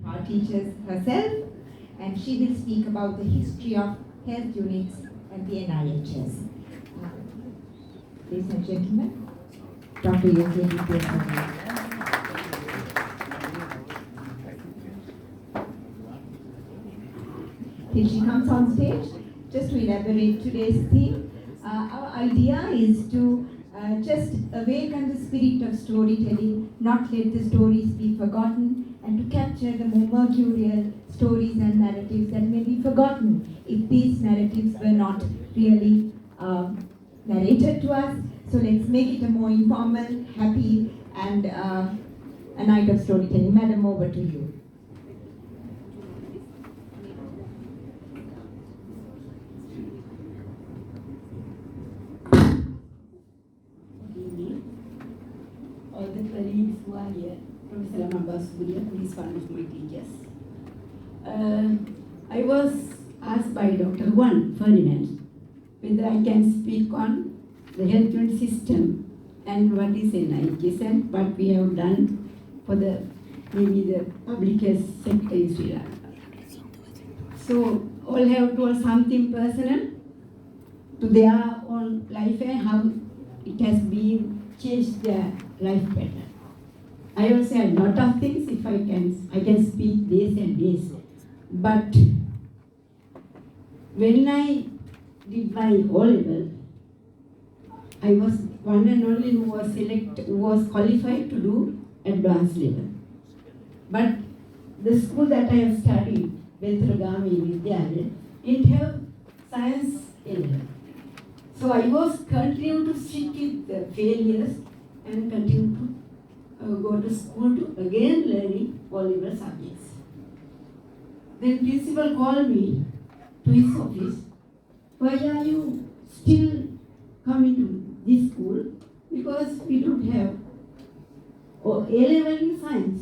Our teachers herself, and she will speak about the history of health units and the NIHS. Ladies and gentlemen, Dr. Yogi. Till she comes on stage, just to elaborate today's theme, our idea is to just awaken the spirit of storytelling, not let the stories be forgotten, and to capture the more mercurial stories and narratives that may be forgotten if these narratives were not really narrated to us. So let's make it a more informal, happy, and a night of storytelling. Madam, over to you. All the colleagues who are here, Professor Lamamba Surya, who is one of my teachers. I was asked by Dr. Juan Ferdinand whether I can speak on the health unit system and what is NIHS and what we have done for the public health sector in Sri Lanka. So all have told something personal to their own life and how it has been changed their life better. I also have a lot of things if I can speak days and days. But when I did my O-level, I was one and only who was qualified to do advanced level. But the school that I have studied, Venturagami Vidyalaya, didn't have science A-level. So I was continuing to sit with the failures and continue to go to school to again learning O-level subjects. Then principal called me to his office. Why are you still coming to this school? Because we don't have A-level in science.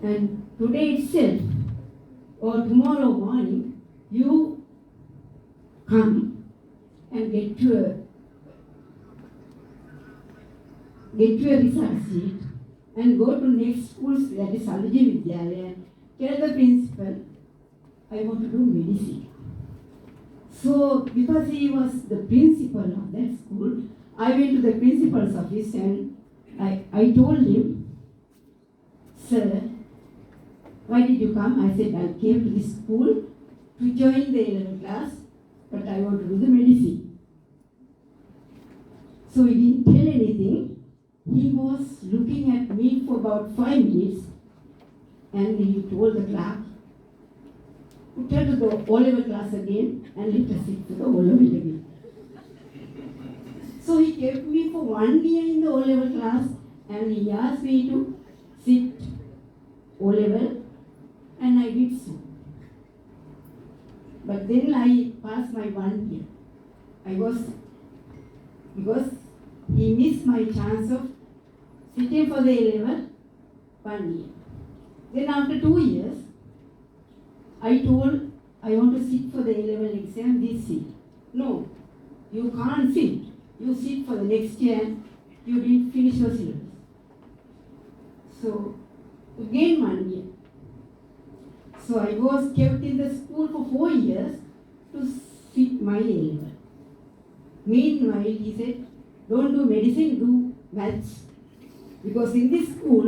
And today itself or tomorrow morning, you come and get your result sheet and go to next school, that is Salaji Vidyalaya, tell the principal, I want to do medicine. So because he was the principal of that school, I went to the principal's office and I told him, sir, why did you come? I said, I came to this school to join the 11th class, but I want to do the medicine. So he didn't tell anything. He was looking at me for about 5 minutes and he told the clerk, put her to the O-level class again and let her sit to the O-level again. So he kept me for 1 year in the O-level class and he asked me to sit O-level and I did so. But then I passed my 1 year. Because he missed my chance of sitting for the A-level 1 year. Then after 2 years, I told I want to sit for the A-level exam this year. No, you can't sit. You sit for the next year and you didn't finish your syllabus. So again 1 year. So I was kept in the school for 4 years to sit my A-level. Meanwhile, he said, don't do medicine, do maths. Because in this school,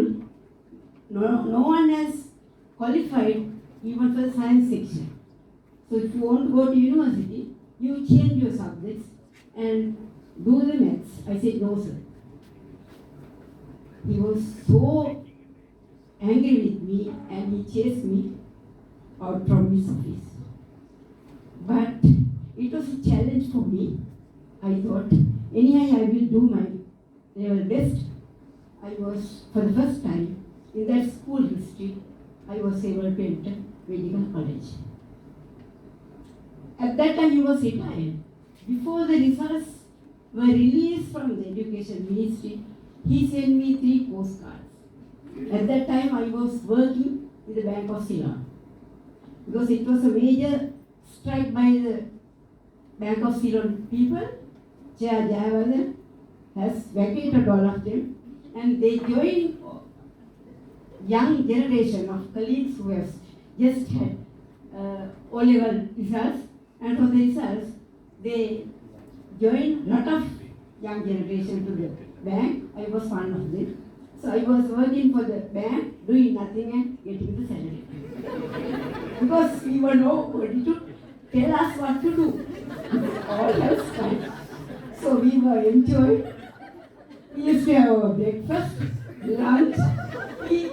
no one has qualified even for the science section. So if you want to go to university, you change your subjects and do the maths. I said, no, sir. He was so angry with me and he chased me out from his office. But it was a challenge for me. I thought, anyhow, I will do my level best. I was, for the first time, in that school history, I was able to enter medical college. At that time, he was retired. Before the results were released from the education ministry, he sent me 3 postcards. At that time, I was working in the Bank of Ceylon. Because it was a major strike by the Bank of Ceylon people. Chair Jayawardene has vacated all of them and they joined young generation of colleagues who have just had O-level results, and for the results, they joined lot of young generation to the bank. I was one of them. So I was working for the bank, doing nothing and getting the salary. Because we were nobody to tell us what to do. All else fine. So we were enjoying. We used to have our breakfast, lunch, tea,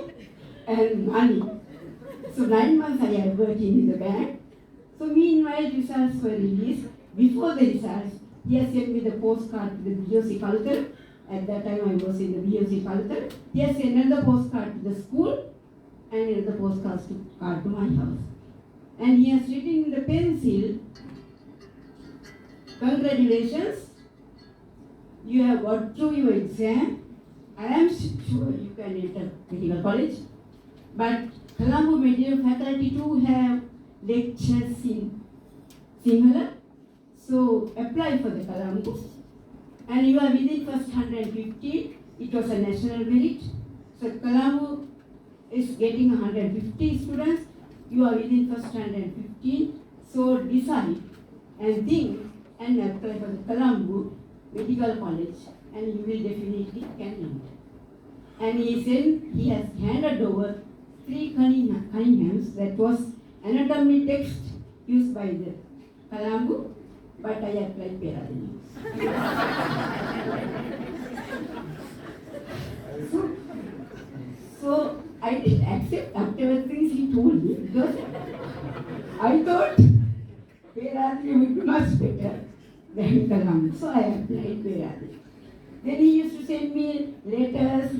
and money. So 9 months I had working in the bank. So meanwhile results were released. Before the results, he has sent me the postcard to the BOC culture. At that time I was in the BOC culture. He has sent another postcard to the school and another postcard to my house. And he has written in the pencil, "Congratulations, you have got through your exam. I am sure you can enter medical college. But Colombo medical faculty too have lectures in Sinhala. So apply for the Colombo. And you are within first 150. It was a national merit. So Colombo is getting 150 students. You are within first 115. So decide and think and apply for the Colombo Medical College, and you will definitely can enter." And he said he has handed over 3 Cunninghams, that was anatomy text used by the Colombo, but I applied Peradenius. So I did accept after things he told me, because I thought Peradenius would be much better than Colombo. So I applied Peradenius. Then he used to send me letters.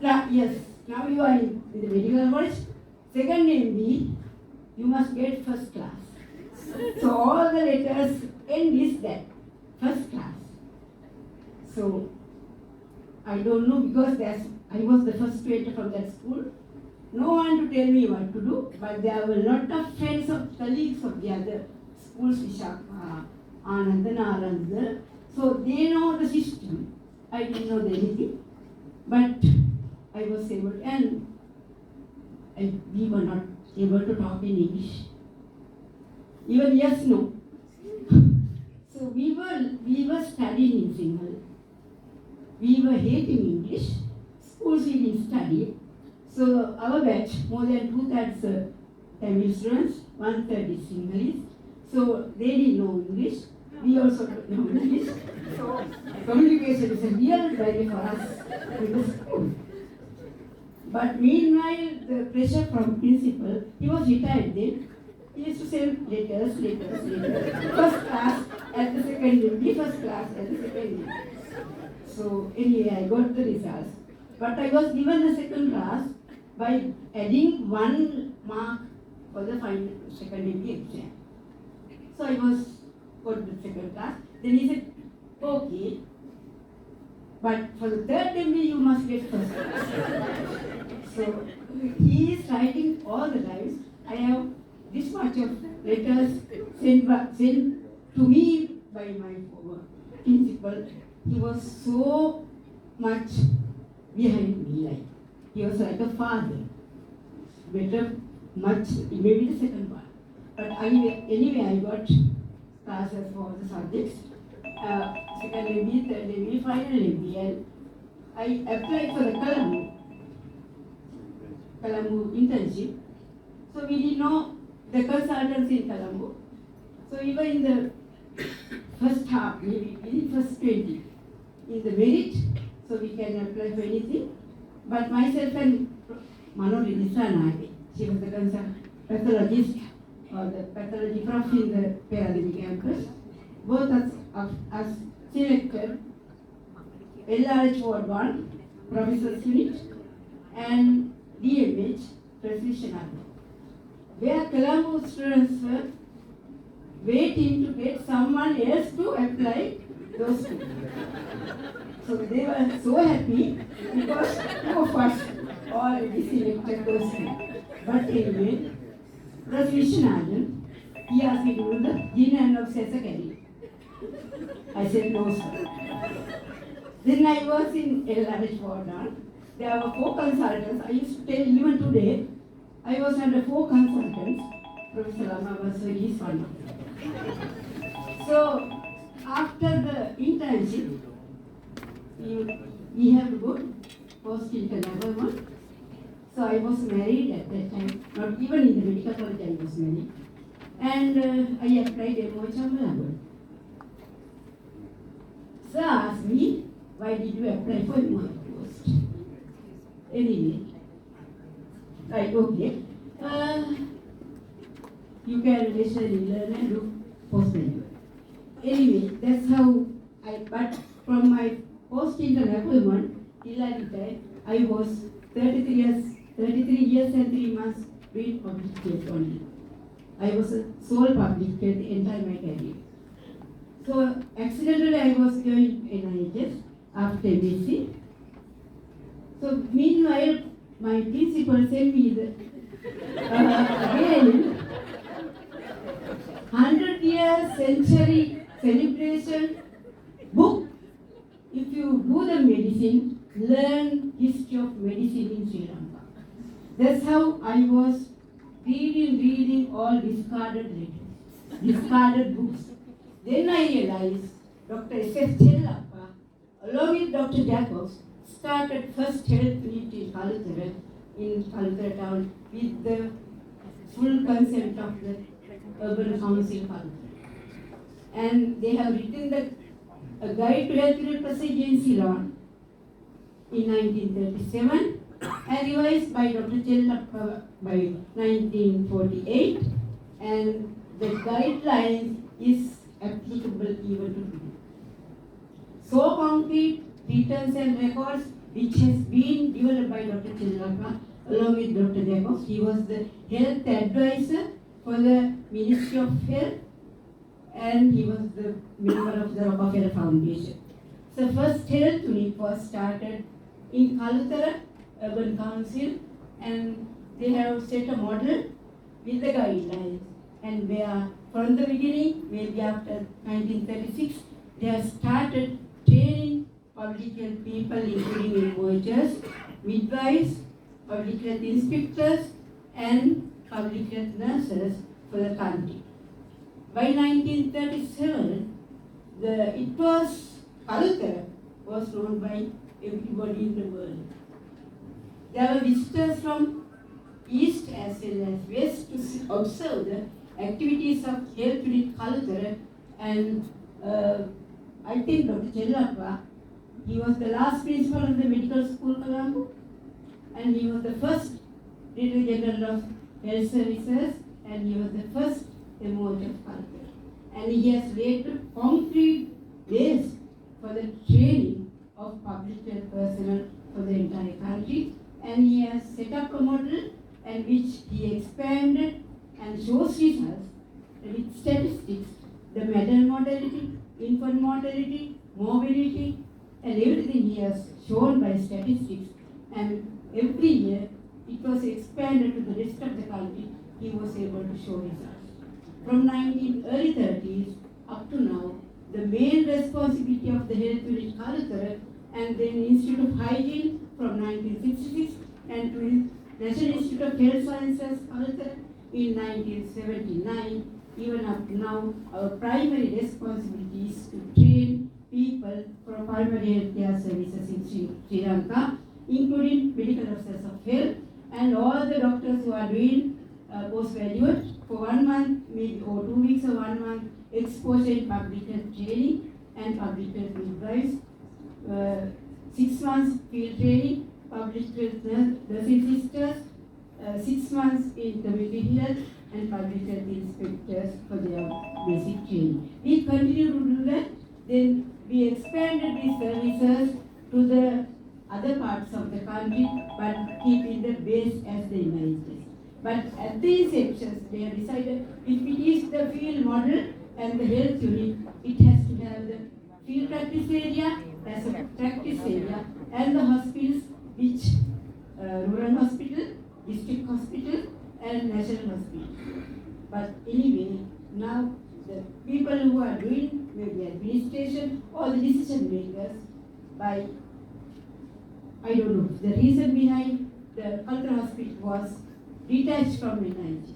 Now you are in the medical college. Second MB, you must get first class. So all the letters end is that, first class. So I don't know, because I was the first grader from that school. No one to tell me what to do, but there were a lot of friends of colleagues of the other schools, Vishaka, Anand, so they know the system. I didn't know anything, but I was able, and we were not able to talk in English. Even yes, no. So we were studying in Sinhala. We were hating English. Schools we didn't study. So our batch, more than 2/3 Tamil students, 1/3 is Sinhalese. So they didn't know English. We also don't know English. So communication is a real barrier for us in the school. But meanwhile, the pressure from principal, he was retired then. He used to send letters. First class at the second unit, first class at the second unit. So anyway, I got the results. But I was given the second class by adding 1 mark for the final second unit exam. So I got the second class. Then he said, "Okay, but for the third MB you must get first class." So he is writing all the times. I have this much of letters sent to me by my principal. He was so much behind me, like he was like a father. Better, much, maybe the second one. But anyway, I got classes for the subjects. Second MB, third MB, final MB, and I applied for the Colombo internship. So we didn't know the consultants in Colombo. So we were in the first half, maybe in first 20, in the merit, so we can apply for anything. But myself and Manoli Nissanai, she was the pathologist or the pathology prof in the Peradenius campus. Both of us selected LRH Ward 1, Professor's Unit, and DMH, Precision Army, where Colombo students were waiting to get someone else to apply those two. So they were so happy because two of us already selected those two. But anyway, Precision Army, he asked me to do the gene and obsessor career. I said no, sir. Then I was in LRH Ward 1. there were 4 consultants. I used to tell even today, I was under 4 consultants. Professor Lama was his one of them. So after the internship, we have to go post-internship one. So I was married at that time, not even in the medical college I was married. And I applied MOH Malabo. Sir asked me, why did you apply for MOH post? Anyway, right, okay. You can listen, learn and do post-graduate. Anyway, that's how but from my post-intern appointment till I retired, I was 33 years and 3 months doing public health only. I was a sole public health the entire my career. So accidentally I was going NIHS after BC. So meanwhile, my principal sent me the again 100-year century celebration book. If you do the medicine, learn history of medicine in Sri Lanka. That's how I was reading all discarded letters, discarded books. Then I realized Dr. S.F. Chellappa, along with Dr. Jacobs, started first health unit in Kalutara town with the full consent of the Urban Council Kalutara. And they have written a guide to health unit procedure in Ceylon in 1937 and revised by Dr. Chellappa by 1948, and the guidelines is applicable even to today. So concrete returns and records which has been developed by Dr. Chellappa along with Dr. Jacobs. He was the health advisor for the Ministry of Health and he was the member of the Rockefeller Foundation. So first health unit was started in Kalutara Urban Council, and they have set a model with the guidelines, and where from the beginning, maybe after 1936, they have started training public health people, including MOHs, midwives, public health inspectors, and public health nurses for the country. By 1937, Kalutara was known by everybody in the world. There were visitors from east as well as west to observe the activities of health unit Kalutara, and I think Dr. Chellappa, he was the last principal of the medical school Colombo, and he was the first Director General of Health Services, and he was the first MOH of Kalutara. And he has laid the concrete base for the training of public health personnel for the entire country, and he has set up a model and which he expanded and shows results with statistics, the maternal mortality, infant mortality, morbidity, and everything he has shown by statistics. And every year it was expanded to the rest of the country. He was able to show results. From early 30s up to now, the main responsibility of the health unit Kalutara and then Institute of Hygiene from 1966 and to National Institute of Health Sciences Kalutara in 1979. Even up to now, our primary responsibility is to train people for primary health care services in Sri Lanka, including medical officers of health and all the doctors who are doing postgraduate for 1 month, maybe or 2 weeks or 1 month exposure in public health training and public health midwives, 6 months field training, public health nursing sisters, 6 months in community health and public health inspectors for their basic training. We continue to do that. Then we expanded these services to the other parts of the country, but keeping the base as the United States. But at the inception, they have decided if it is the field model and the health unit, it has to have the field practice area as a practice area and the hospitals, which rural hospital, district hospital, and national hospital. But anyway, now the people who are doing maybe administration or the decision makers by I don't know. The reason behind the Cultural Hospital was detached from NIHS.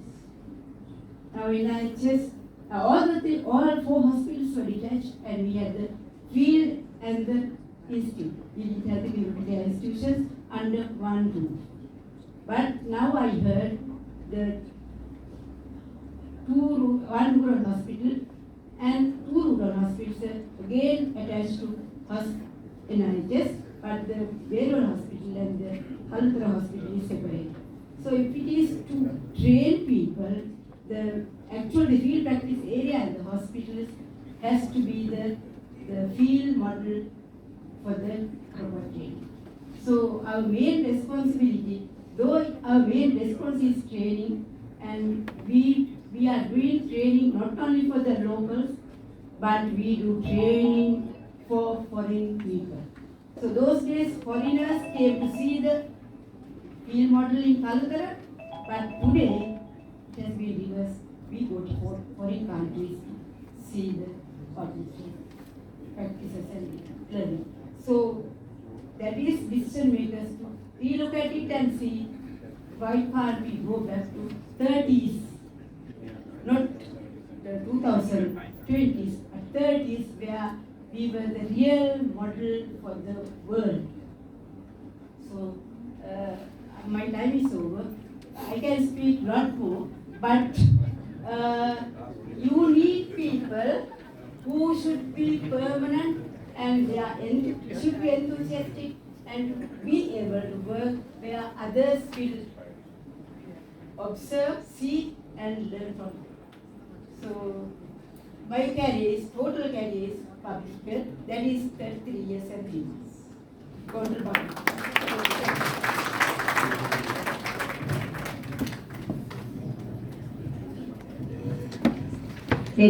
Now NIHS, all four hospitals were detached, and we had the field and the institute. We didn't have the clinical care institutions under one roof. But now I heard the one rural hospital and two rural hospitals are again attached to NIHS, but the Vellore hospital and the Kalutara hospital is separate. So if it is to train people, the field practice area in the hospitals has to be the field model for the proper training. So our main responsibility, though our main response is training, and we are doing training not only for the locals, but we do training for foreign people. So those days foreigners came to see the field model in Kalutara, but today it has been reversed. We go to foreign countries to see the practices and learning. So that is decision makers to relook at it and see why can't we go back to 30s, not the 2020s, but 30s where we were the real model for the world. So my time is over. I can speak a lot more, but you need people who should be permanent and they are should be enthusiastic and be able to work where others will observe, see and learn from them. So my total career is public health, that is 33 years and 3 months. Total public.